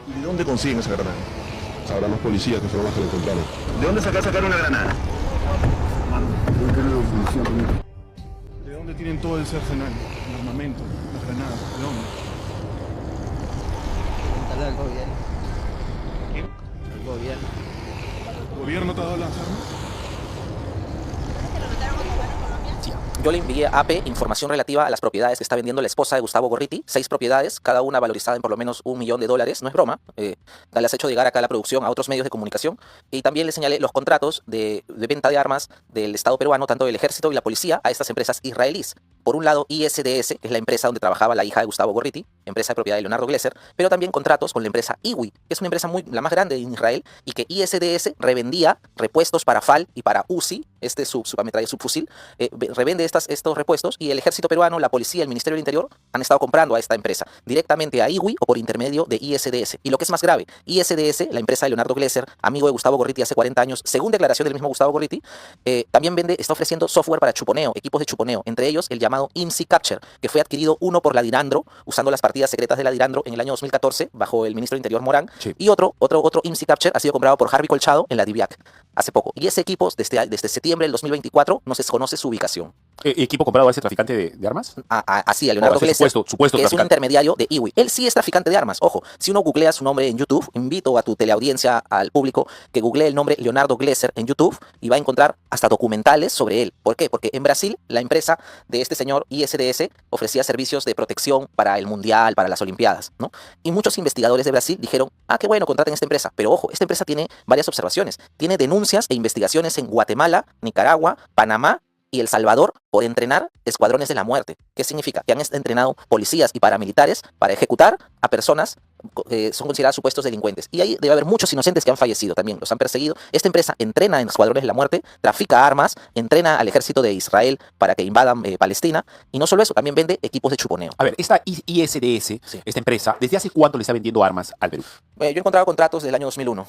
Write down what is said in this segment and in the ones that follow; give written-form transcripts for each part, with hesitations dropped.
¿Y de dónde consiguen esa granada? Sabrán los policías que fueron los que lo encontraron. ¿De dónde sacaron una granada? Creo que era la policía también. ¿De dónde tienen todo ese arsenal? El armamento, las granadas, ¿de dónde? Pregúntale al gobierno. ¿Quién? Al gobierno. ¿El gobierno te ha dado las armas? Sí. Yo le envié a AP información relativa a las propiedades que está vendiendo la esposa de Gustavo Gorriti, 6 propiedades, cada una valorizada en por lo menos $1 millón, no es broma. Las he hecho llegar acá a la producción, a otros medios de comunicación, y también le señalé los contratos de venta de armas del Estado peruano, tanto del Ejército y la Policía, a estas empresas israelíes. Por un lado, ISDS, que es la empresa donde trabajaba la hija de Gustavo Gorriti, empresa de propiedad de Leonardo Glesser, pero también contratos con la empresa IWI, que es una empresa la más grande en Israel, y que ISDS revendía repuestos para FAL y para UCI, subametralla subfusil, revende estos repuestos, y el Ejército peruano, la Policía, el Ministerio del Interior han estado comprando a esta empresa, directamente a IWI o por intermedio de ISDS. Y lo que es más grave, ISDS, la empresa de Leonardo Glesser, amigo de Gustavo Gorriti hace 40 años, según declaración del mismo Gustavo Gorriti, también está ofreciendo software para chuponeo, equipos de chuponeo, entre ellos el llamado IMSI Capture, que fue adquirido uno por la Dirandro, usando las partidas secretas de la Dirandro en el año 2014, bajo el ministro del Interior Morán, sí. Y otro IMSI Capture ha sido comprado por Harvey Colchado en la DIVIAC hace poco. Y ese equipo, desde septiembre del 2024, no se conoce su ubicación. ¿Equipo comprado a ese traficante de armas? Así, a Leonardo Glesser, supuesto que es un intermediario de IWI. Él sí es traficante de armas. Ojo, si uno googlea su nombre en YouTube, invito a tu teleaudiencia, al público, que googlee el nombre Leonardo Glesser en YouTube y va a encontrar hasta documentales sobre él. ¿Por qué? Porque en Brasil, la empresa de este señor ISDS ofrecía servicios de protección para el Mundial, para las Olimpiadas, ¿no? Y muchos investigadores de Brasil dijeron, qué bueno, contraten esta empresa. Pero ojo, esta empresa tiene varias observaciones. Tiene denuncias e investigaciones en Guatemala, Nicaragua, Panamá y El Salvador por entrenar escuadrones de la muerte. ¿Qué significa? Que han entrenado policías y paramilitares para ejecutar a personas que son consideradas supuestos delincuentes. Y ahí debe haber muchos inocentes que han fallecido también, los han perseguido. Esta empresa entrena en escuadrones de la muerte, trafica armas, entrena al ejército de Israel para que invadan Palestina, y no solo eso, también vende equipos de chuponeo. A ver, esta ISDS, sí, esta empresa, ¿desde hace cuánto le está vendiendo armas al Perú? Yo he encontrado contratos del año 2001.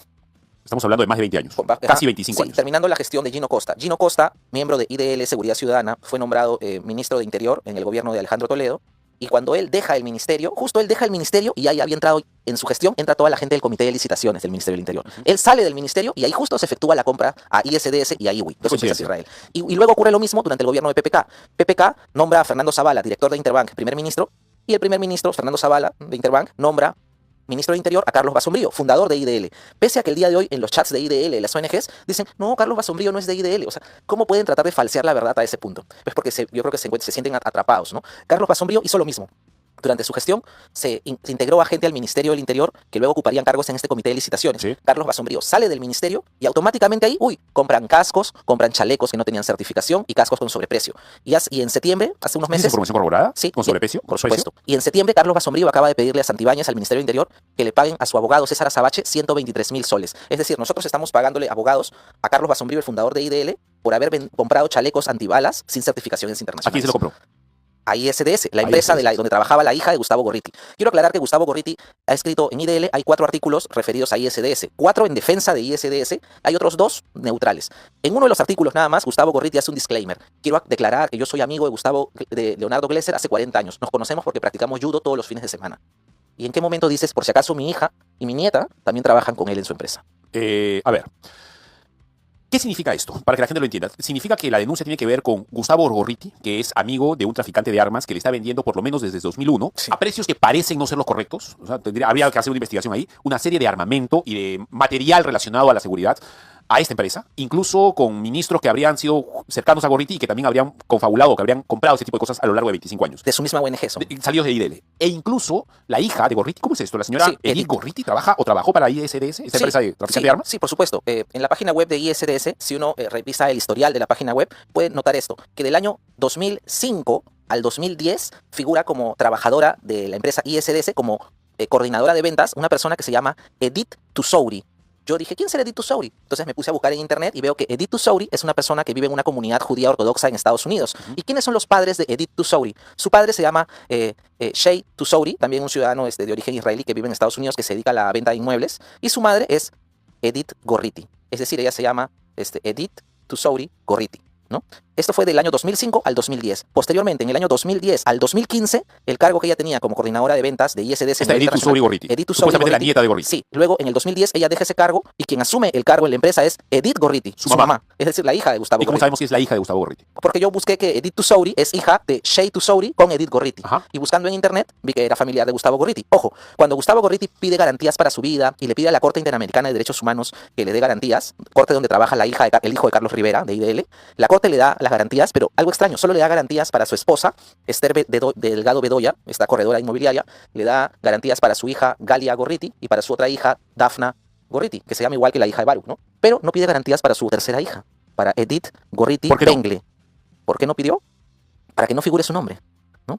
Estamos hablando de más de 20 años, casi 25 años. Terminando la gestión de Gino Costa. Gino Costa, miembro de IDL Seguridad Ciudadana, fue nombrado ministro de Interior en el gobierno de Alejandro Toledo, y cuando él deja el ministerio, justo él deja el ministerio y ahí había entrado en su gestión, entra toda la gente del Comité de Licitaciones del Ministerio del Interior. Él sale del ministerio y ahí justo se efectúa la compra a ISDS y a IWI, dos empresas de Israel. Y luego ocurre lo mismo durante el gobierno de PPK. PPK nombra a Fernando Zavala, director de Interbank, primer ministro, y el primer ministro, Fernando Zavala, de Interbank, nombra ministro de Interior a Carlos Basombrío, fundador de IDL. Pese a que el día de hoy en los chats de IDL, las ONGs, dicen, no, Carlos Basombrío no es de IDL. O sea, ¿cómo pueden tratar de falsear la verdad a ese punto? Pues porque yo creo que se sienten atrapados, ¿no? Carlos Basombrío hizo lo mismo. Durante su gestión se integró a gente al Ministerio del Interior que luego ocuparían cargos en este comité de licitaciones. ¿Sí? Carlos Basombrío sale del ministerio y automáticamente ahí, compran cascos, compran chalecos que no tenían certificación y cascos con sobreprecio. Y en septiembre, hace unos meses... ¿Es información corroborada? Sí. ¿Con sobreprecio? Por supuesto. Y en septiembre, Carlos Basombrío acaba de pedirle a Santibáñez, al Ministerio del Interior, que le paguen a su abogado César Azabache 123,000 soles. Es decir, nosotros estamos pagándole abogados a Carlos Basombrío, el fundador de IDL, por haber comprado chalecos antibalas sin certificaciones internacionales. ¿A quién se lo compró? A ISDS, la empresa donde trabajaba la hija de Gustavo Gorriti. Quiero aclarar que Gustavo Gorriti ha escrito en IDL, hay 4 artículos referidos a ISDS, 4 en defensa de ISDS, hay otros 2 neutrales. En uno de los artículos nada más, Gustavo Gorriti hace un disclaimer. Quiero declarar que yo soy amigo de Leonardo Glesser hace 40 años. Nos conocemos porque practicamos judo todos los fines de semana. ¿Y en qué momento dices, por si acaso mi hija y mi nieta también trabajan con él en su empresa? A ver. ¿Qué significa esto? Para que la gente lo entienda. Significa que la denuncia tiene que ver con Gustavo Gorriti, que es amigo de un traficante de armas que le está vendiendo por lo menos desde 2001, sí, a precios que parecen no ser los correctos. O sea, habría que hacer una investigación ahí. Una serie de armamento y de material relacionado a la seguridad a esta empresa, incluso con ministros que habrían sido cercanos a Gorriti y que también habrían confabulado, que habrían comprado ese tipo de cosas a lo largo de 25 años. De su misma ONG son. Salidos de IDL. E incluso la hija de Gorriti, ¿cómo es esto? La señora Edith Gorriti trabaja o trabajó para ISDS, esta empresa de traficante de armas. Sí, por supuesto. En la página web de ISDS, si uno revisa el historial de la página web, puede notar esto, que del año 2005 al 2010 figura como trabajadora de la empresa ISDS, como coordinadora de ventas, una persona que se llama Edith Tusouri. Yo dije, ¿quién será Edith Tusouri? Entonces me puse a buscar en internet y veo que Edith Tusouri es una persona que vive en una comunidad judía ortodoxa en Estados Unidos. ¿Y quiénes son los padres de Edith Tusouri? Su padre se llama Shea Tusouri, también un ciudadano de origen israelí que vive en Estados Unidos, que se dedica a la venta de inmuebles. Y su madre es Edith Gorriti. Es decir, ella se llama Edith Tusouri Gorriti, ¿no? Esto fue del año 2005 al 2010. Posteriormente, en el año 2010 al 2015, el cargo que ella tenía como coordinadora de ventas de ISDS... Esta Edith Tuzori Gorriti. Supuestamente la nieta de Gorriti. Sí, luego en el 2010 ella deja ese cargo y quien asume el cargo en la empresa es Edith Gorriti, su mamá. Es decir, la hija de Gustavo ¿Y cómo Gorriti. sabemos que es la hija de Gustavo Gorriti? Porque yo busqué que Edith Tuzori es hija de Shea Tuzori con Edith Gorriti. Ajá. Y buscando en internet vi que era familiar de Gustavo Gorriti. Ojo, cuando Gustavo Gorriti pide garantías para su vida y le pide a la Corte Interamericana de Derechos Humanos que le dé garantías, corte donde trabaja el hijo de Carlos Rivera, de IDL, la Corte le da las garantías, pero algo extraño, solo le da garantías para su esposa, Esther Delgado Bedoya, esta corredora inmobiliaria, le da garantías para su hija Galia Gorriti y para su otra hija Dafna Gorriti, que se llama igual que la hija de Baruch, ¿no? Pero no pide garantías para su tercera hija, para Edith Gorriti Bengle. ¿Por qué no pidió? Para que no figure su nombre, ¿no?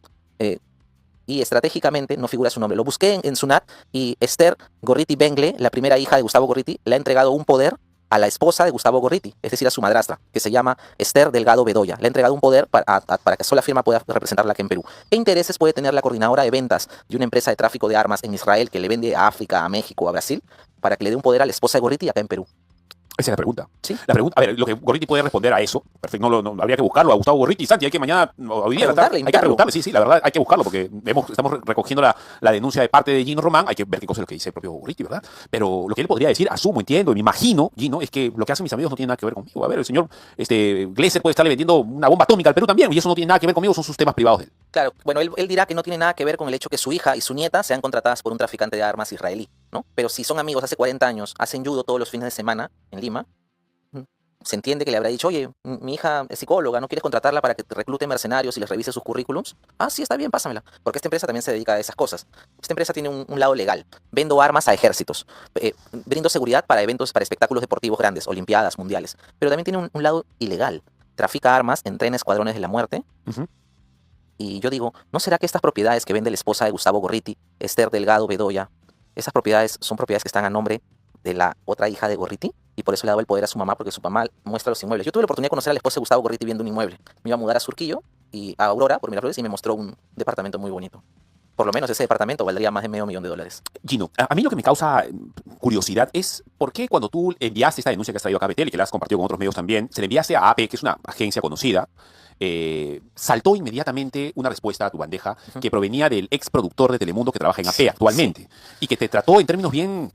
Y estratégicamente no figura su nombre. Lo busqué en SUNAT y Esther Gorriti Bengle, la primera hija de Gustavo Gorriti, le ha entregado un poder a la esposa de Gustavo Gorriti, es decir, a su madrastra, que se llama Esther Delgado Bedoya. Le ha entregado un poder para que sola firma pueda representarla aquí en Perú. ¿Qué intereses puede tener la coordinadora de ventas de una empresa de tráfico de armas en Israel que le vende a África, a México, a Brasil, para que le dé un poder a la esposa de Gorriti acá en Perú? Esa es la pregunta. ¿Sí? La pregunta, a ver, lo que Gorriti puede responder a eso, perfecto, no, habría que buscarlo a Gustavo Gorriti. Santi, hay que mañana, hoy día, hay que preguntarle, sí, la verdad, hay que buscarlo, porque estamos recogiendo la denuncia de parte de Gino Román, hay que ver qué cosa es lo que dice el propio Gorriti, ¿verdad? Pero lo que él podría decir, asumo, entiendo, me imagino, Gino, es que lo que hacen mis amigos no tiene nada que ver conmigo. A ver, el señor Glesser puede estarle vendiendo una bomba atómica al Perú también, y eso no tiene nada que ver conmigo, son sus temas privados de él. Claro, bueno, él dirá que no tiene nada que ver con el hecho que su hija y su nieta sean contratadas por un traficante de armas israelí, ¿no? Pero si son amigos hace 40 años, hacen judo todos los fines de semana en Lima, se entiende que le habrá dicho, oye, mi hija es psicóloga, ¿no quieres contratarla para que te reclute mercenarios y les revise sus currículums? Ah, sí, está bien, pásamela. Porque esta empresa también se dedica a esas cosas. Esta empresa tiene un lado legal. Vendo armas a ejércitos. Brindo seguridad para eventos, para espectáculos deportivos grandes, olimpiadas, mundiales. Pero también tiene un lado ilegal. Trafica armas, entrena escuadrones de la muerte. Y yo digo, ¿no será que estas propiedades que vende la esposa de Gustavo Gorriti, Esther Delgado Bedoya, esas propiedades son propiedades que están a nombre de la otra hija de Gorriti? Y por eso le ha dado el poder a su mamá, porque su mamá muestra los inmuebles. Yo tuve la oportunidad de conocer a la esposa de Gustavo Gorriti viendo un inmueble. Me iba a mudar a Surquillo y a Aurora, por Miraflores, y me mostró un departamento muy bonito. Por lo menos ese departamento valdría más de $500,000. Gino, a mí lo que me causa curiosidad es por qué cuando tú enviaste esta denuncia que has traído acá a Betel y que la has compartido con otros medios también, se le enviaste a AP, que es una agencia conocida, saltó inmediatamente una respuesta a tu bandeja que provenía del ex productor de Telemundo que trabaja en AP actualmente y que te trató en términos bien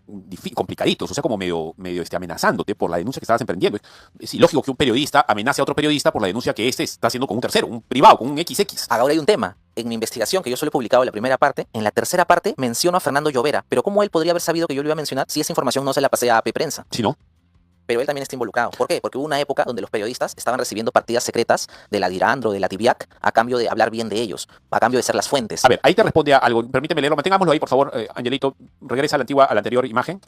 complicaditos, o sea, como medio amenazándote por la denuncia que estabas emprendiendo. Es ilógico que un periodista amenace a otro periodista por la denuncia que este está haciendo con un tercero, un privado, con un XX. Ahora hay un tema. En mi investigación, que yo solo he publicado en la primera parte, en la tercera parte menciono a Fernando Llovera. Pero ¿cómo él podría haber sabido que yo lo iba a mencionar si esa información no se la pasé a AP Prensa? Sí, ¿no? Pero él también está involucrado. ¿Por qué? Porque hubo una época donde los periodistas estaban recibiendo partidas secretas de la Dirandro, de la Tibiac, a cambio de hablar bien de ellos, a cambio de ser las fuentes. A ver, ahí te responde a algo. Permíteme leerlo. Mantengámoslo ahí, por favor, Angelito. Regresa a la anterior imagen.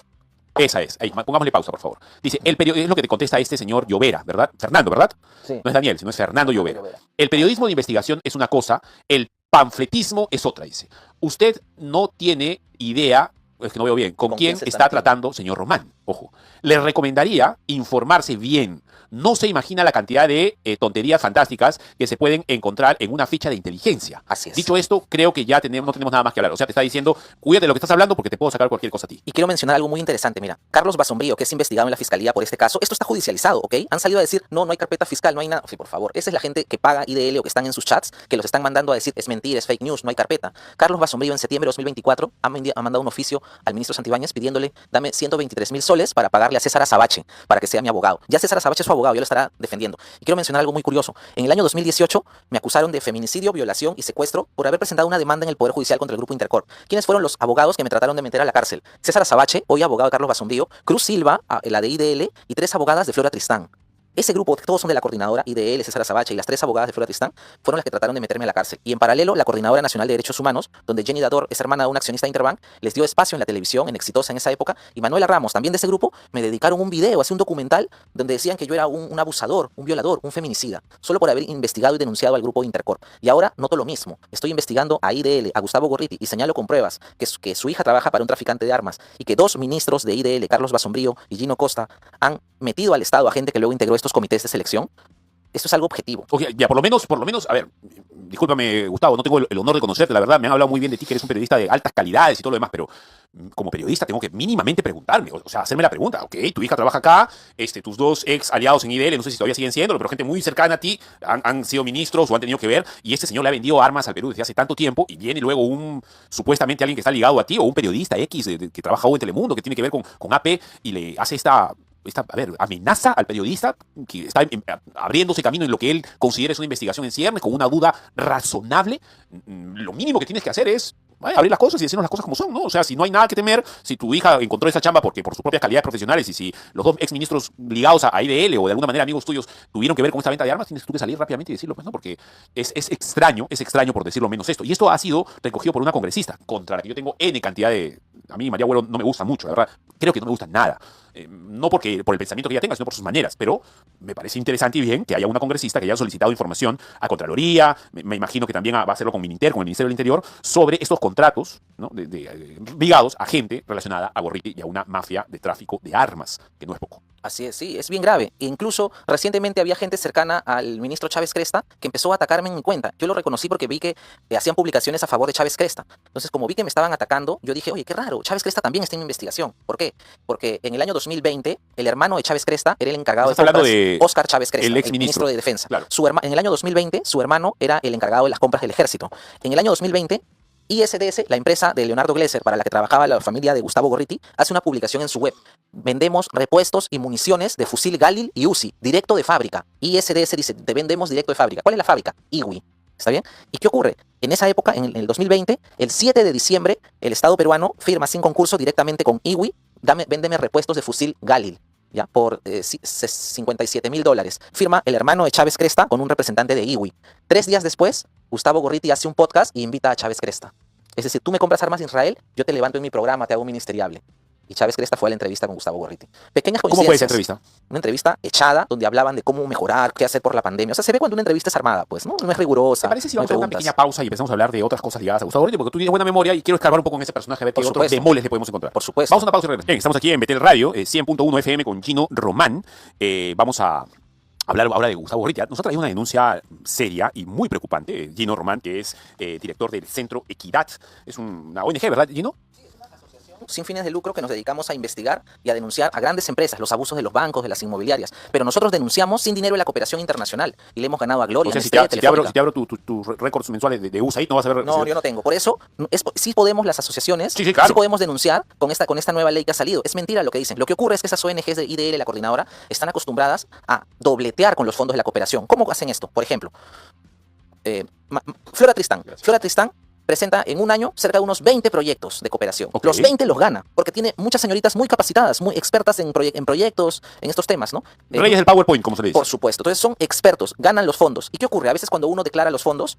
Esa es. Ahí, pongámosle pausa, por favor. Dice, es lo que te contesta este señor Llovera, ¿verdad? Fernando, ¿verdad? Sí. No es Daniel, sino es Fernando Llovera. El periodismo de investigación es una cosa, el panfletismo es otra, dice. Usted no tiene idea, es que no veo bien, con quién está tratando señor Román. Ojo. Le recomendaría informarse bien. No se imagina la cantidad de tonterías fantásticas que se pueden encontrar en una ficha de inteligencia. Así es. Dicho esto, creo que ya no tenemos nada más que hablar. O sea, te está diciendo, cuídate de lo que estás hablando porque te puedo sacar cualquier cosa a ti. Y quiero mencionar algo muy interesante. Mira, Carlos Basombrío, que es investigado en la fiscalía por este caso, esto está judicializado, ¿ok? Han salido a decir, no hay carpeta fiscal, no hay nada. Sí, por favor. Esa es la gente que paga IDL o que están en sus chats, que los están mandando a decir, es mentira, es fake news, no hay carpeta. Carlos Basombrío en septiembre de 2024 ha mandado un oficio al ministro Santibáñez pidiéndole, dame 123,000 soles para pagarle a César Azabache para que sea mi abogado. Ya César Azabache es su abogado, ya lo estará defendiendo. Y quiero mencionar algo muy curioso. En el año 2018 me acusaron de feminicidio, violación y secuestro por haber presentado una demanda en el Poder Judicial contra el Grupo Intercorp. ¿Quiénes fueron los abogados que me trataron de meter a la cárcel? César Azabache, hoy abogado de Carlos Basombrío, Cruz Silva, la de IDL, y 3 abogadas de Flora Tristán. Ese grupo, todos son de la coordinadora IDL, César Azabache, y las 3 abogadas de Flora Tristán fueron las que trataron de meterme a la cárcel. Y en paralelo, la Coordinadora Nacional de Derechos Humanos, donde Jenny Dador es hermana de un accionista de Interbank, les dio espacio en la televisión, en Exitosa en esa época, y Manuela Ramos, también de ese grupo, me dedicaron un video, un documental, donde decían que yo era un abusador, un violador, un feminicida, solo por haber investigado y denunciado al grupo Intercorp. Y ahora noto lo mismo. Estoy investigando a IDL, a Gustavo Gorriti, y señalo con pruebas que su hija trabaja para un traficante de armas, y que 2 ministros de IDL, Carlos Basombrío y Gino Costa, han metido al Estado a gente que luego integró estos comités de selección. Esto es algo objetivo. Ok, ya, por lo menos, a ver, discúlpame, Gustavo, no tengo el honor de conocerte, la verdad, me han hablado muy bien de ti, que eres un periodista de altas calidades y todo lo demás, pero como periodista tengo que mínimamente preguntarme, o sea, hacerme la pregunta, ok, tu hija trabaja acá, tus dos ex aliados en IDL, no sé si todavía siguen siendo, pero gente muy cercana a ti, han sido ministros o han tenido que ver, y este señor le ha vendido armas al Perú desde hace tanto tiempo, y viene luego supuestamente alguien que está ligado a ti, o un periodista X que trabaja hoy en Telemundo, que tiene que ver con AP, y le hace esta amenaza al periodista que está abriéndose camino en lo que él considera es una investigación en ciernes, con una duda razonable. Lo mínimo que tienes que hacer es abrir las cosas y decirnos las cosas como son, ¿no? O sea, si no hay nada que temer, si tu hija encontró esa chamba por sus propias calidades profesionales, y si los dos exministros ligados a IDL o de alguna manera amigos tuyos tuvieron que ver con esta venta de armas, tienes tú que salir rápidamente y decirlo, pues, ¿no? Porque es extraño por decirlo menos esto. Y esto ha sido recogido por una congresista, contra la que yo tengo N cantidad de... A mí María Agüero no me gusta mucho, la verdad. Creo que no me gusta nada. No por el pensamiento que ella tenga, sino por sus maneras. Pero me parece interesante y bien que haya una congresista que haya solicitado información a Contraloría, me imagino que también va a hacerlo con Mininter, con el Ministerio del Interior, sobre estos contratos, ¿no? Ligados a gente relacionada a Gorriti y a una mafia de tráfico de armas, que no es poco. Así es, sí, es bien grave. E incluso recientemente había gente cercana al ministro Chávez Cresta que empezó a atacarme en mi cuenta. Yo lo reconocí porque vi que hacían publicaciones a favor de Chávez Cresta. Entonces, como vi que me estaban atacando, yo dije, oye, qué raro, Chávez Cresta también está en mi investigación. ¿Por qué? Porque en el año 2020, el hermano de Chávez Cresta era el encargado de compras, Óscar Chávez Cresta, el ex ministro de Defensa. Claro. En el año 2020, su hermano era el encargado de las compras del ejército. En el año 2020, ISDS, la empresa de Leonardo Glesser para la que trabajaba la familia de Gustavo Gorriti, hace una publicación en su web. Vendemos repuestos y municiones de fusil Galil y Uzi, directo de fábrica. ISDS dice, te vendemos directo de fábrica. ¿Cuál es la fábrica? IWI. ¿Está bien? ¿Y qué ocurre? En esa época, en el 2020, el 7 de diciembre, el Estado peruano firma sin concurso directamente con IWI, véndeme repuestos de fusil Galil, ¿ya? Por $57,000. Firma el hermano de Chávez Cresta con un representante de IWI. 3 días después, Gustavo Gorriti hace un podcast y invita a Chávez Cresta. Es decir, tú me compras armas de Israel, yo te levanto en mi programa, te hago un ministeriable. Y Chávez Cresta fue a la entrevista con Gustavo Gorriti. Pequeñas coincidencias. ¿Cómo fue esa entrevista? Una entrevista echada, donde hablaban de cómo mejorar, qué hacer por la pandemia. O sea, se ve cuando una entrevista es armada, pues, ¿no? No es rigurosa. ¿Te parece si no vamos a hacer una pequeña pausa y empezamos a hablar de otras cosas ligadas a Gustavo Gorriti? Porque tú tienes buena memoria y quiero escarbar un poco en ese personaje, a ver qué otros bemoles le podemos encontrar. Por supuesto. Vamos a una pausa y regresamos. Bien, estamos aquí en Betel Radio, 100.1 FM con Gino Román. Vamos a hablar ahora de Gustavo Gorriti. Nos ha traído una denuncia seria y muy preocupante. Gino Román, que es director del Centro Equidad. Es una ONG, ¿verdad, Gino? Sin fines de lucro que nos dedicamos a investigar y a denunciar a grandes empresas, los abusos de los bancos, de las inmobiliarias. Pero nosotros denunciamos sin dinero de la cooperación internacional y le hemos ganado a Gloria. O sea, si te abro tus récords mensuales de USAID, no vas a ver... No, yo no tengo. Por eso, sí podemos las asociaciones, sí, claro. Sí podemos denunciar con esta nueva ley que ha salido. Es mentira lo que dicen. Lo que ocurre es que esas ONGs de IDL, la coordinadora, están acostumbradas a dobletear con los fondos de la cooperación. ¿Cómo hacen esto? Por ejemplo, Flora Tristán. Flora Tristán presenta en un año cerca de unos 20 proyectos de cooperación. Okay. Los 20 los gana, porque tiene muchas señoritas muy capacitadas, muy expertas en proyectos, en estos temas, ¿no? Reyes del PowerPoint, como se le dice. Por supuesto. Entonces son expertos, ganan los fondos. ¿Y qué ocurre? A veces cuando uno declara los fondos,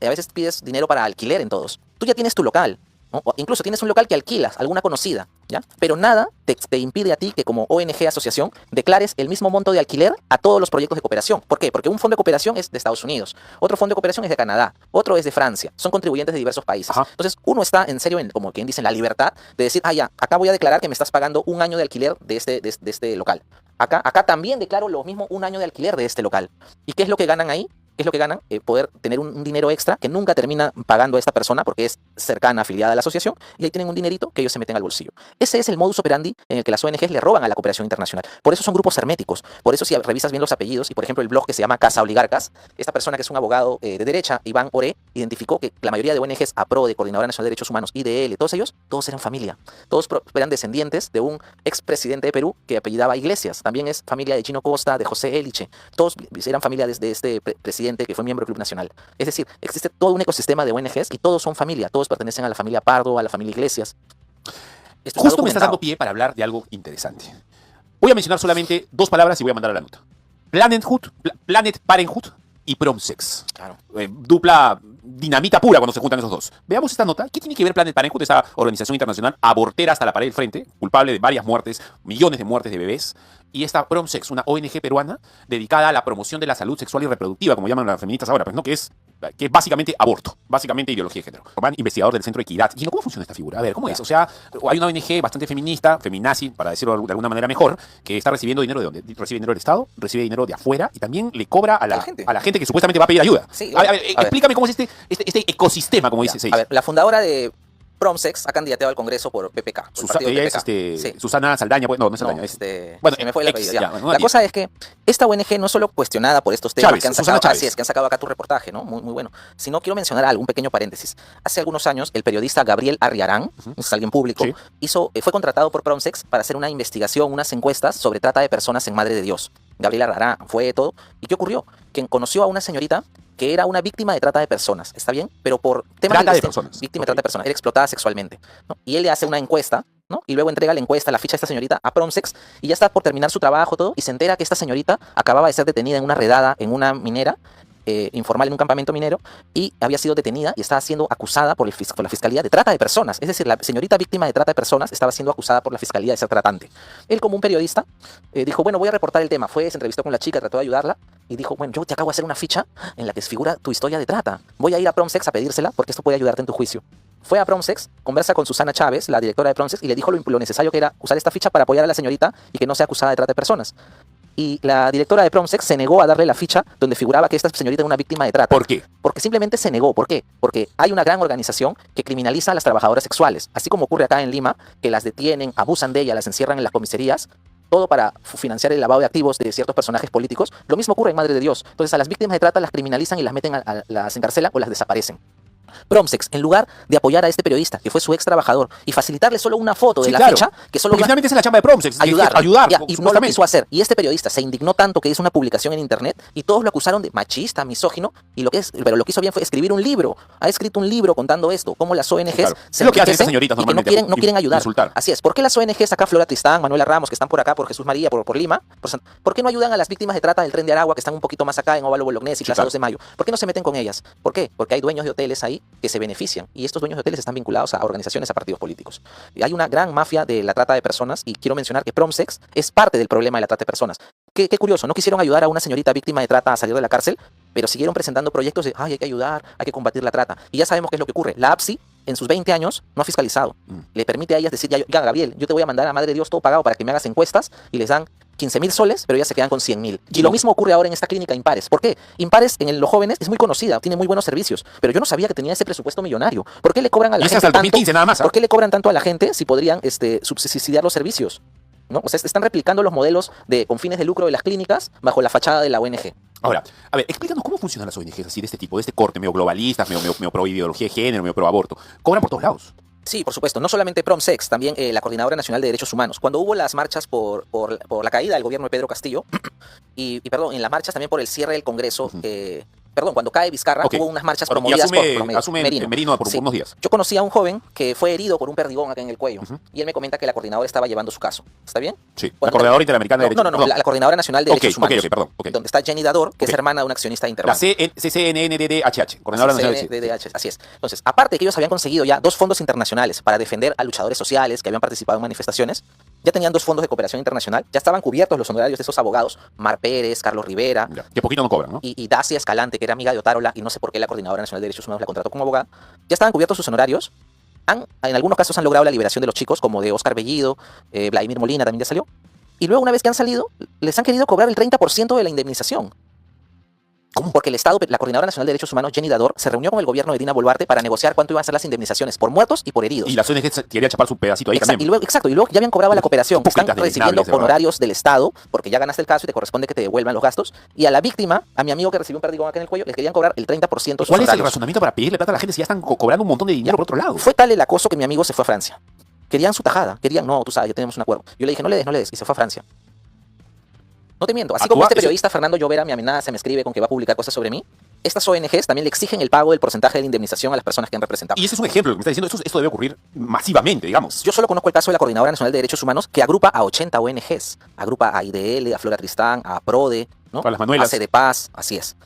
a veces pides dinero para alquiler en todos. Tú ya tienes tu local, ¿no? O incluso tienes un local que alquilas, alguna conocida, ¿ya? Pero nada te impide a ti que como ONG asociación declares el mismo monto de alquiler a todos los proyectos de cooperación. ¿Por qué? Porque un fondo de cooperación es de Estados Unidos, otro fondo de cooperación es de Canadá, otro es de Francia. Son contribuyentes de diversos países. Ajá. Entonces uno está en serio, como quien dice, en la libertad de decir, ya, acá voy a declarar que me estás pagando un año de alquiler de este local. Acá también declaro lo mismo, un año de alquiler de este local. ¿Y qué es lo que ganan ahí? ¿Qué es lo que ganan? Poder tener un dinero extra que nunca termina pagando a esta persona porque es cercana, afiliada a la asociación, y ahí tienen un dinerito que ellos se meten al bolsillo. Ese es el modus operandi en el que las ONGs le roban a la cooperación internacional. Por eso son grupos herméticos. Por eso si revisas bien los apellidos, y por ejemplo el blog que se llama Casa Oligarcas, esta persona que es un abogado de derecha, Iván Oré, identificó que la mayoría de ONGs, APRODE, Coordinadora Nacional de Derechos Humanos, IDL, todos ellos, todos eran familia. Todos eran descendientes de un expresidente de Perú que apellidaba Iglesias. También es familia de Gino Costa, de José Eliche. Todos eran familia de este presidente que fue miembro del Club Nacional. Es decir, existe todo un ecosistema de ONGs y todos son familia. Todos pertenecen a la familia Pardo, a la familia Iglesias. Justo me estás dando pie para hablar de algo interesante. Voy a mencionar solamente 2 palabras y voy a mandar a la nota. Planet Parenthood y Promsex. Claro. Dupla dinamita pura cuando se juntan esos dos. Veamos esta nota. ¿Qué tiene que ver Planet Parenthood, esa organización internacional abortera hasta la pared del frente, culpable de varias muertes, millones de muertes de bebés? Y esta Promsex, una ONG peruana dedicada a la promoción de la salud sexual y reproductiva, como llaman las feministas ahora, pues no, que es que es básicamente aborto, básicamente ideología de género. Román, investigador del Centro de Equidad. ¿Y cómo funciona esta figura? A ver, ¿cómo es? O sea, hay una ONG bastante feminista, feminazi, para decirlo de alguna manera mejor, que está recibiendo dinero de dónde? Recibe dinero del Estado, recibe dinero de afuera y también le cobra a la gente que supuestamente va a pedir ayuda. Sí, a ver, explícame cómo es este ecosistema, como dice. A ver, la fundadora de Promsex ha candidateado al Congreso por PPK. Ella es Susana Saldaña, pues, no es Saldaña, bueno, se me fue el apellido, ya. La cosa es que esta ONG no es solo cuestionada por estos temas que han sacado, que han sacado acá tu reportaje, ¿no? Muy bueno. Sino quiero mencionar algo, un pequeño paréntesis. Hace algunos años, el periodista Gabriel Arriarán, es alguien público, fue contratado por Promsex para hacer una investigación, unas encuestas sobre trata de personas en Madre de Dios. Gabriel Arriarán fue todo. ¿Y qué ocurrió? Que conoció a una señorita que era una víctima de trata de personas, ¿está bien? Pero por temas trata de personas. Víctima de trata de personas, era explotada sexualmente, ¿no? Y él le hace una encuesta, ¿no? Y luego entrega la encuesta, la ficha de esta señorita a Promsex y ya está por terminar su trabajo, todo, y se entera que esta señorita acababa de ser detenida en una redada en una minera, informal en un campamento minero, y había sido detenida y estaba siendo acusada por la Fiscalía de trata de personas. Es decir, la señorita víctima de trata de personas estaba siendo acusada por la Fiscalía de ser tratante. Él, como un periodista, dijo, bueno, voy a reportar el tema. Se entrevistó con la chica, trató de ayudarla y dijo, bueno, yo te acabo de hacer una ficha en la que figura tu historia de trata. Voy a ir a Promsex a pedírsela porque esto puede ayudarte en tu juicio. Fue a Promsex, conversa con Susana Chávez, la directora de Promsex, y le dijo lo necesario que era usar esta ficha para apoyar a la señorita y que no sea acusada de trata de personas. Y la directora de Promsex se negó a darle la ficha donde figuraba que esta señorita era una víctima de trata. ¿Por qué? Porque simplemente se negó. ¿Por qué? Porque hay una gran organización que criminaliza a las trabajadoras sexuales. Así como ocurre acá en Lima, que las detienen, abusan de ellas, las encierran en las comisarías, todo para financiar el lavado de activos de ciertos personajes políticos. Lo mismo ocurre en Madre de Dios. Entonces a las víctimas de trata las criminalizan y las meten, las encarcelan o las desaparecen. Promsex, en lugar de apoyar a este periodista, que fue su ex trabajador, y facilitarle solo una foto de la ficha, que solo finalmente es la chamba de Promsex, ayudar, y no lo quiso hacer. Y este periodista se indignó tanto que hizo una publicación en internet y todos lo acusaron de machista, misógino, pero lo que hizo bien fue escribir un libro. Ha escrito un libro contando esto, cómo las ONGs se lo que hacen estas señoritas y que no quieren ayudar. Insultar. Así es. ¿Por qué las ONGs acá, Flora Tristán, Manuela Ramos, que están por acá, por Jesús María, por Lima, por qué no ayudan a las víctimas de trata del Tren de Aragua, que están un poquito más acá en Óvalo Bolognesi y Plaza 2 de Mayo? ¿Por qué no se meten con ellas? ¿Por qué? Porque hay dueños de hoteles ahí que se benefician. Y estos dueños de hoteles están vinculados a organizaciones, a partidos políticos. Y hay una gran mafia de la trata de personas y quiero mencionar que Promsex es parte del problema de la trata de personas. Qué curioso, no quisieron ayudar a una señorita víctima de trata a salir de la cárcel, pero siguieron presentando proyectos de, hay que ayudar, hay que combatir la trata. Y ya sabemos qué es lo que ocurre. La APSI, en sus 20 años, no ha fiscalizado. Le permite a ellas decir, ya Gabriel, yo te voy a mandar a Madre de Dios todo pagado para que me hagas encuestas y les dan 15.000 soles, pero ya se quedan con 100.000. Y lo mismo ocurre ahora en esta clínica Impares. ¿Por qué? Impares en los jóvenes es muy conocida, tiene muy buenos servicios, pero yo no sabía que tenía ese presupuesto millonario. ¿Por qué le cobran a la gente hasta el 2015 nada más? ¿Por qué le cobran tanto a la gente si podrían subsidiar los servicios? ¿No? O sea, están replicando los modelos con fines de lucro de las clínicas bajo la fachada de la ONG. Ahora, a ver, explícanos cómo funcionan las ONGs así de este tipo, de este corte, medio globalistas, medio pro ideología de género, medio pro aborto. Cobran por todos lados. Sí, por supuesto. No solamente Promsex, también la Coordinadora Nacional de Derechos Humanos. Cuando hubo las marchas por la caída del gobierno de Pedro Castillo, y perdón, en las marchas también por el cierre del Congreso, cuando cae Vizcarra, hubo unas marchas promovidas por Merino por unos días. Yo conocí a un joven que fue herido por un perdigón acá en el cuello, y él me comenta que la coordinadora estaba llevando su caso. ¿Está bien? Sí, la Coordinadora Interamericana de Derechos Humanos. No, la Coordinadora Nacional de Derechos Humanos. Perdón. Donde está Jenny Dador, que es hermana de un accionista de Interbank. La CCNNDDHH, Coordinadora Nacional de DDH, así es. Entonces, aparte de que ellos habían conseguido ya 2 fondos internacionales para defender a luchadores sociales que habían participado en manifestaciones, ya tenían 2 fondos de cooperación internacional, ya estaban cubiertos los honorarios de esos abogados, Mar Pérez, Carlos Rivera. Que poquito no cobran, ¿no? Y Dacia Escalante, que era amiga de Otárola, y no sé por qué la Coordinadora Nacional de Derechos Humanos la contrató como abogada. Ya estaban cubiertos sus honorarios. En algunos casos han logrado la liberación de los chicos, como de Oscar Bellido, Vladimir Molina también ya salió. Y luego, una vez que han salido, les han querido cobrar el 30% de la indemnización. ¿Cómo? Porque el Estado, la Coordinadora Nacional de Derechos Humanos, Jenny Dador, se reunió con el gobierno de Dina Boluarte para negociar cuánto iban a ser las indemnizaciones por muertos y por heridos. Y las ONG querían chapar su pedacito ahí también. Y luego ya habían cobrado la cooperación. Están recibiendo honorarios del Estado, porque ya ganaste el caso y te corresponde que te devuelvan los gastos. Y a la víctima, a mi amigo que recibió un perdigón acá en el cuello, les querían cobrar el 30% de sus ¿Cuál honorarios. es el razonamiento para pedirle plata a la gente si ya están cobrando un montón de dinero por otro lado? Fue tal el acoso que mi amigo se fue a Francia. Querían su tajada. No, tú sabes, ya tenemos un acuerdo. Yo le dije, no le des, y se fue a Francia. No te miento. Así como este periodista Fernando Llovera me amenaza, me escribe con que va a publicar cosas sobre mí, estas ONGs también le exigen el pago del porcentaje de la indemnización a las personas que han representado. Y ese es un ejemplo, lo que me está diciendo, esto debe ocurrir masivamente, digamos. Yo solo conozco el caso de la Coordinadora Nacional de Derechos Humanos, que agrupa a 80 ONGs. Agrupa a IDL, a Flora Tristán, a PRODE, ¿no? A las Manuelas. a Sede Paz, así es.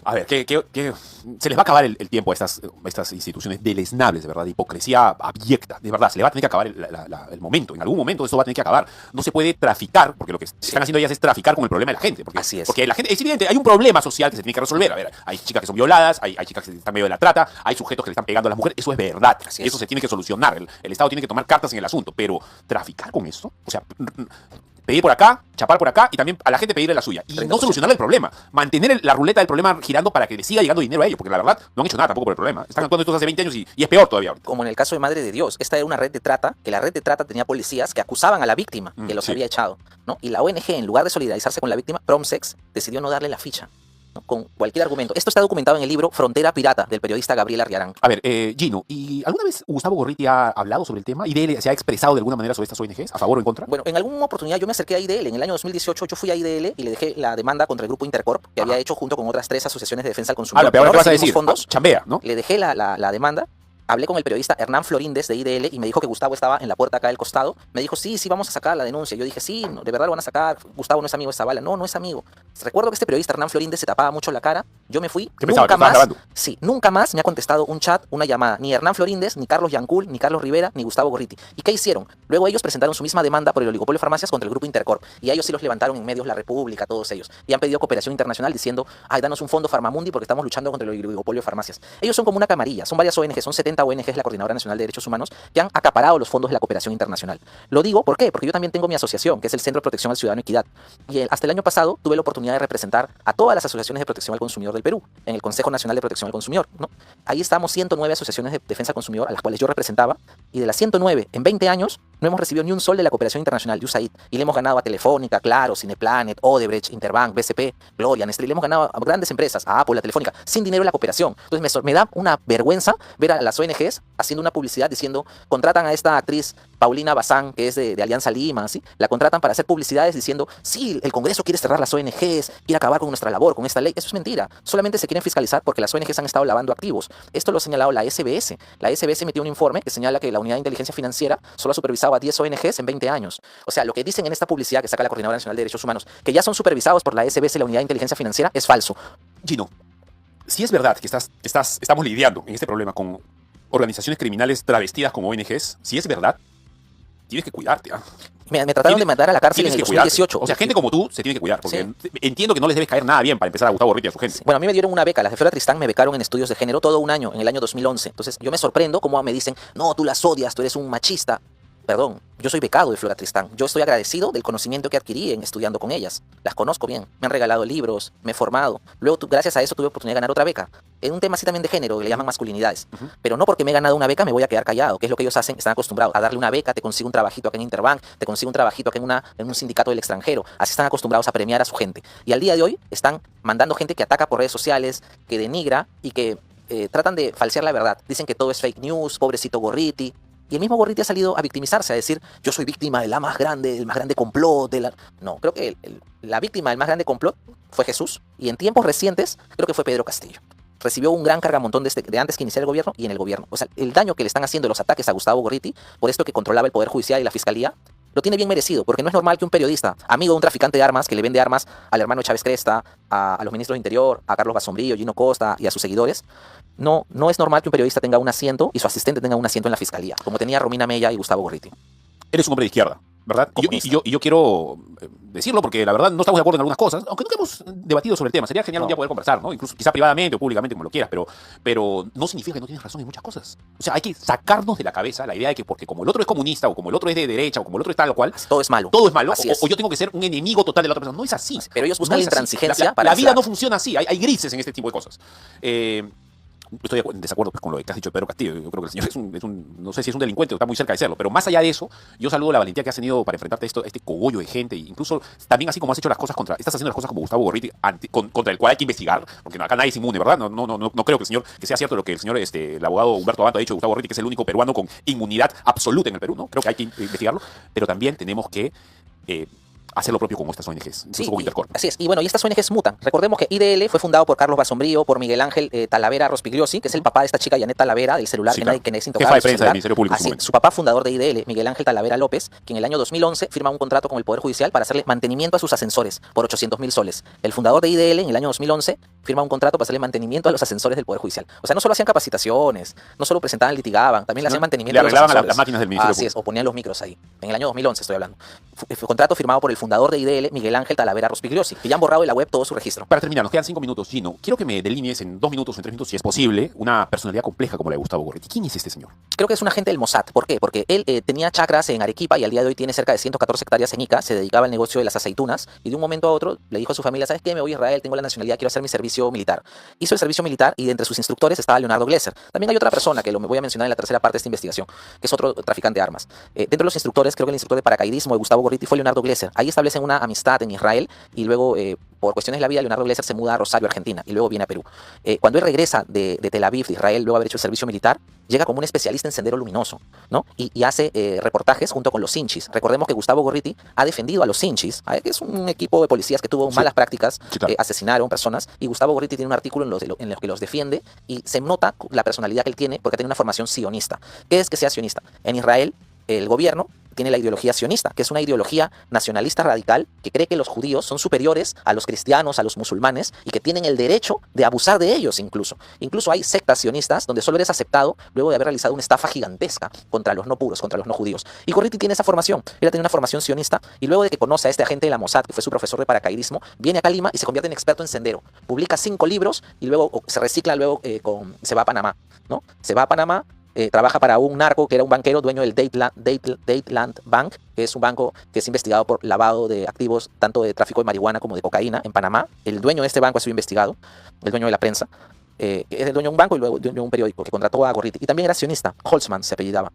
A ver, se les va a acabar el tiempo a estas instituciones deleznables, de verdad, de hipocresía abyecta, de verdad, se les va a tener que acabar el momento, en algún momento eso va a tener que acabar. No se puede traficar, porque lo que están haciendo ellas es traficar con el problema de la gente, porque, Así es. porque la gente, es evidente, hay un problema social que se tiene que resolver. A ver, hay chicas que son violadas, hay chicas que están medio de la trata, hay sujetos que le están pegando a las mujeres, eso es verdad, Así y es. eso se tiene que solucionar, el Estado tiene que tomar cartas en el asunto, pero traficar con esto, o sea, pedir por acá, chapar por acá y también a la gente pedirle la suya. Y 30%. no solucionar el problema. Mantener la ruleta del problema girando para que le siga llegando dinero a ellos. Porque la verdad no han hecho nada tampoco por el problema. Están actuando estos hace 20 años y es peor todavía ahorita. Como en el caso de Madre de Dios, esta era una red de trata, que la red de trata tenía policías que acusaban a la víctima, que los sí. había echado, ¿no? Y la ONG, en lugar de solidarizarse con la víctima, Promsex, decidió no darle la ficha, ¿no? Con cualquier argumento. Esto está documentado en el libro Frontera Pirata, del periodista Gabriel Arriarán. A ver, Gino, ¿y alguna vez Gustavo Gorriti ha hablado sobre el tema? ¿IDL se ha expresado de alguna manera sobre estas ONGs? ¿A favor o en contra? Bueno, en alguna oportunidad yo me acerqué a IDL. En el año 2018 yo fui a IDL y le dejé la demanda contra el grupo Intercorp, que había hecho junto con otras 3 asociaciones de defensa al consumidor. Pero ahora No ¿qué vas a recibimos decir? fondos. Chambea, ¿no? Le dejé la demanda. Hablé con el periodista Hernán Florínez de IDL y me dijo que Gustavo estaba en la puerta acá del costado. Me dijo, sí, vamos a sacar la denuncia. Yo dije, sí, no, de verdad lo van a sacar. Gustavo no es amigo de Zavala. No, no es amigo. Recuerdo que este periodista Hernán Florínez se tapaba mucho la cara. Yo me fui. ¿Qué pensaba? ¿Que Nunca estaban más. grabando? Sí, nunca más me ha contestado un chat, una llamada. Ni Hernán Florínez, ni Carlos Yancul, ni Carlos Rivera, ni Gustavo Gorriti. ¿Y qué hicieron? Luego ellos presentaron su misma demanda por el oligopolio de farmacias contra el grupo Intercorp. Y a ellos sí los levantaron en medios La República, todos ellos. Y han pedido cooperación internacional diciendo, ay, danos un fondo Farmamundi porque estamos luchando contra el oligopolio de farmacias. Ellos son como una camarilla. Son varias ONG, son 70 ONGs, la Coordinadora Nacional de Derechos Humanos, que han acaparado los fondos de la cooperación internacional. Lo digo, ¿por qué? Porque yo también tengo mi asociación, que es el Centro de Protección al Ciudadano Equidad. Y hasta el año pasado tuve la oportunidad de representar a todas las asociaciones de protección al consumidor del Perú, en el Consejo Nacional de Protección al Consumidor, ¿no? Ahí estamos 109 asociaciones de defensa al consumidor a las cuales yo representaba, y de las 109, en 20 años, no hemos recibido ni un sol de la cooperación internacional de USAID, y le hemos ganado a Telefónica, Claro, Cineplanet, Odebrecht, Interbank, BCP, Gloria, Nestlé, le hemos ganado a grandes empresas, a Apple, a Telefónica, sin dinero de la cooperación. Entonces me da una vergüenza ver a las ONGs haciendo una publicidad diciendo, contratan a esta actriz Paulina Bazán, que es de Alianza Lima, ¿sí? La contratan para hacer publicidades diciendo, sí, el Congreso quiere cerrar las ONGs, quiere acabar con nuestra labor, con esta ley. Eso es mentira. Solamente se quieren fiscalizar porque las ONGs han estado lavando activos. Esto lo ha señalado la SBS. La SBS emitió un informe que señala que la Unidad de Inteligencia Financiera solo ha supervisado a 10 ONGs en 20 años. O sea, lo que dicen en esta publicidad que saca la Coordinadora Nacional de Derechos Humanos, que ya son supervisados por la SBS, la Unidad de Inteligencia Financiera, es falso. Gino, si es verdad que estamos lidiando en este problema con organizaciones criminales travestidas como ONGs, si es verdad, tienes que cuidarte. Me trataron de mandar a la cárcel en el Tienes que cuidarte. 2018. O sea, gente como tú se tiene que cuidar, porque Sí. entiendo que no les debe caer nada bien para empezar a Gustavo Gorriti y a su gente. Bueno, a mí me dieron una beca, las de Flora Tristán me becaron en estudios de género todo un año, en el año 2011. Entonces yo me sorprendo cómo me dicen, no, tú las odias, tú eres un machista. Perdón, yo soy becado de Flora Tristán. Yo estoy agradecido del conocimiento que adquirí estudiando con ellas. Las conozco bien, me han regalado libros, me he formado. Luego, gracias a eso, tuve oportunidad de ganar otra beca. En un tema así también de género, que le llaman masculinidades. Pero no porque me he ganado una beca me voy a quedar callado, que es lo que ellos hacen, están acostumbrados a darle una beca, te consigo un trabajito acá en Interbank, te consigo un trabajito acá en un sindicato del extranjero. Así están acostumbrados a premiar a su gente. Y al día de hoy están mandando gente que ataca por redes sociales, que denigra y que tratan de falsear la verdad. Dicen que todo es fake news, pobrecito Gorriti. Y el mismo Gorriti ha salido a victimizarse, a decir, yo soy víctima de la más grande, del más grande complot. No, creo que la víctima del más grande complot fue Jesús. Y en tiempos recientes, creo que fue Pedro Castillo. Recibió un gran cargamontón de antes que iniciara el gobierno y en el gobierno. O sea, el daño que le están haciendo los ataques a Gustavo Gorriti, por esto que controlaba el Poder Judicial y la Fiscalía, lo tiene bien merecido, porque no es normal que un periodista, amigo de un traficante de armas, que le vende armas al hermano Chávez Cresta, a los ministros de Interior, a Carlos Basombrillo, Gino Costa y a sus seguidores, no es normal que un periodista tenga un asiento y su asistente tenga un asiento en la Fiscalía, como tenía Romina Mella y Gustavo Gorriti. Eres un hombre de izquierda, ¿verdad? Y yo quiero decirlo porque la verdad no estamos de acuerdo en algunas cosas, aunque nunca hemos debatido sobre el tema. Sería genial un día poder conversar, ¿no? Incluso quizá privadamente o públicamente, como lo quieras, pero no significa que no tienes razón en muchas cosas. O sea, hay que sacarnos de la cabeza la idea de que porque como el otro es comunista o como el otro es de derecha o como el otro es tal o cual, Todo es malo. todo es malo Así es. o yo tengo que ser un enemigo total de la otra persona. No es así. Pero ellos buscan No la es así. intransigencia para La vida aislar. no funciona así. Hay grises en este tipo de cosas. Estoy en desacuerdo pues, con lo que has dicho de Pedro Castillo. Yo creo que el señor no sé si es un delincuente o está muy cerca de serlo, pero más allá de eso, yo saludo la valentía que has tenido para enfrentarte a este cogollo de gente, e incluso también así como has hecho las cosas estás haciendo las cosas como Gustavo Gorriti, contra el cual hay que investigar, porque acá nadie es inmune, ¿verdad? No creo que sea cierto lo que el abogado Humberto Abanto ha dicho de Gustavo Gorriti, que es el único peruano con inmunidad absoluta en el Perú, ¿no? Creo que hay que investigarlo, pero también tenemos que hacer lo propio con estas ONGs, incluso con Intercorp. Así es. Y bueno, y estas ONGs mutan. Recordemos que IDL fue fundado por Carlos Basombrío, por Miguel Ángel Talavera Rospigliosi, que es el papá de esta chica Janet Talavera, del celular, Sí, que claro. nadie es Jefa intocable. de prensa del Ministerio Público en su Así, momento. su papá fundador de IDL, Miguel Ángel Talavera López, que en el año 2011 firma un contrato con el Poder Judicial para hacerle mantenimiento a sus ascensores por 800.000 soles. El fundador de IDL en el año 2011 firma un contrato para hacerle mantenimiento a los ascensores del Poder Judicial. O sea, no solo hacían capacitaciones, no solo presentaban, litigaban, también le hacían mantenimiento Le a los arreglaban ascensores. las máquinas del Ministerio Así es, Público. o ponían los micros ahí. En el año 2011 estoy hablando. Contrato firmado por el fundador de IDL, Miguel Ángel Talavera Rospigliosi, que ya han borrado de la web todo su registro. Para terminar, nos quedan 5 minutos, Gino. Quiero que me delinees en 2 minutos o en 3 minutos, si es posible, una personalidad compleja como la de Gustavo Gorriti. ¿Quién es este señor? Creo que es un agente del Mossad. ¿Por qué? Porque él tenía chacras en Arequipa y al día de hoy tiene cerca de 114 hectáreas en Ica, se dedicaba al negocio de las aceitunas y de un momento a otro le dijo a su familia, ¿sabes qué? Me voy a Israel, tengo la nacionalidad, quiero hacer mi servicio militar. Hizo el servicio militar y entre sus instructores estaba Leonardo Glesser. También hay otra persona que me voy a mencionar en la tercera parte de esta investigación, que es otro traficante de armas. Dentro de los instructores, creo que el instructor de paracaidismo de Gustavo Gorriti fue Leonardo Glesser. Ahí establecen una amistad en Israel y luego, por cuestiones de la vida, Leonardo Glesser se muda a Rosario, Argentina, y luego viene a Perú. Cuando él regresa de Tel Aviv, de Israel, luego de haber hecho el servicio militar, llega como un especialista en sendero luminoso, ¿no? Y hace reportajes junto con los Sinchis. Recordemos que Gustavo Gorriti ha defendido a los Sinchis, que es un equipo de policías que tuvo malas prácticas, Sí, claro. asesinaron personas, y Gustavo Gorriti tiene un artículo en los que los defiende y se nota la personalidad que él tiene porque tiene una formación sionista. ¿Qué es que sea sionista? En Israel, el gobierno tiene la ideología sionista, que es una ideología nacionalista radical que cree que los judíos son superiores a los cristianos, a los musulmanes, y que tienen el derecho de abusar de ellos incluso. Incluso hay sectas sionistas donde solo eres aceptado luego de haber realizado una estafa gigantesca contra los no puros, contra los no judíos. Y Gorriti tiene esa formación. Él tiene una formación sionista y luego de que conoce a este agente de la Mossad, que fue su profesor de paracaidismo, viene acá a Lima y se convierte en experto en sendero. Publica 5 libros y luego se recicla, luego se va a Panamá, ¿no? Se va a Panamá. Trabaja para un narco que era un banquero dueño del Dateland Bank, que es un banco que es investigado por lavado de activos, tanto de tráfico de marihuana como de cocaína en Panamá. El dueño de este banco ha sido investigado, el dueño de la prensa. Es el dueño de un banco y luego dueño de un periódico que contrató a Gorriti. Y también era sionista, Holzman se apellidaba.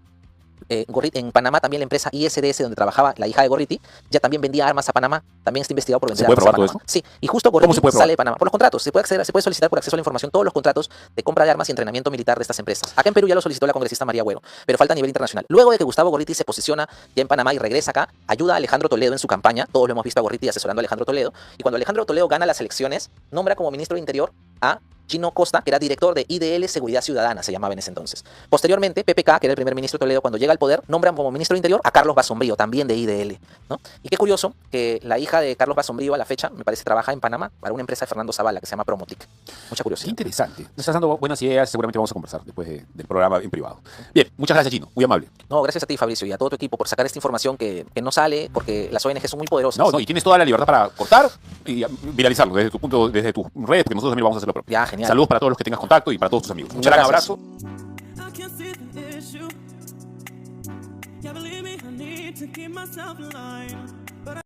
Gorriti, en Panamá también la empresa ISDS donde trabajaba la hija de Gorriti ya también vendía armas a Panamá, también está investigado por vender ¿Se puede armas a probar Panamá. todo Sí, y justo ¿Cómo Gorriti se puede probar? sale de Panamá por los contratos, se puede solicitar por acceso a la información todos los contratos de compra de armas y entrenamiento militar de estas empresas. Acá en Perú ya lo solicitó la congresista María Agüero, pero falta a nivel internacional. Luego de que Gustavo Gorriti se posiciona ya en Panamá y regresa acá, ayuda a Alejandro Toledo en su campaña, todos lo hemos visto a Gorriti asesorando a Alejandro Toledo, y cuando Alejandro Toledo gana las elecciones, nombra como ministro de Interior a Chino Costa, que era director de IDL Seguridad Ciudadana, se llamaba en ese entonces. Posteriormente, PPK, que era el primer ministro de Toledo, cuando llega al poder, nombran como ministro de Interior a Carlos Basombrío, también de IDL, ¿no? Y qué curioso que la hija de Carlos Basombrío a la fecha, me parece, trabaja en Panamá para una empresa de Fernando Zavala que se llama Promotic. Mucha Qué curiosidad. interesante. Nos estás dando buenas ideas, seguramente vamos a conversar después del programa en privado. Bien, muchas gracias, Gino, muy amable. No, gracias a ti, Fabricio, y a todo tu equipo por sacar esta información que no sale, porque las ONG son muy poderosas. No, y tienes toda la libertad para cortar y viralizarlo desde tu punto, desde tu red, porque nosotros también vamos a hacer lo propio. Ya, genial. Saludos para todos los que tengas contacto y para todos tus amigos. Un Muchas gran gracias. abrazo. I can't see the issue. Yeah, believe me, I need to keep myself alive.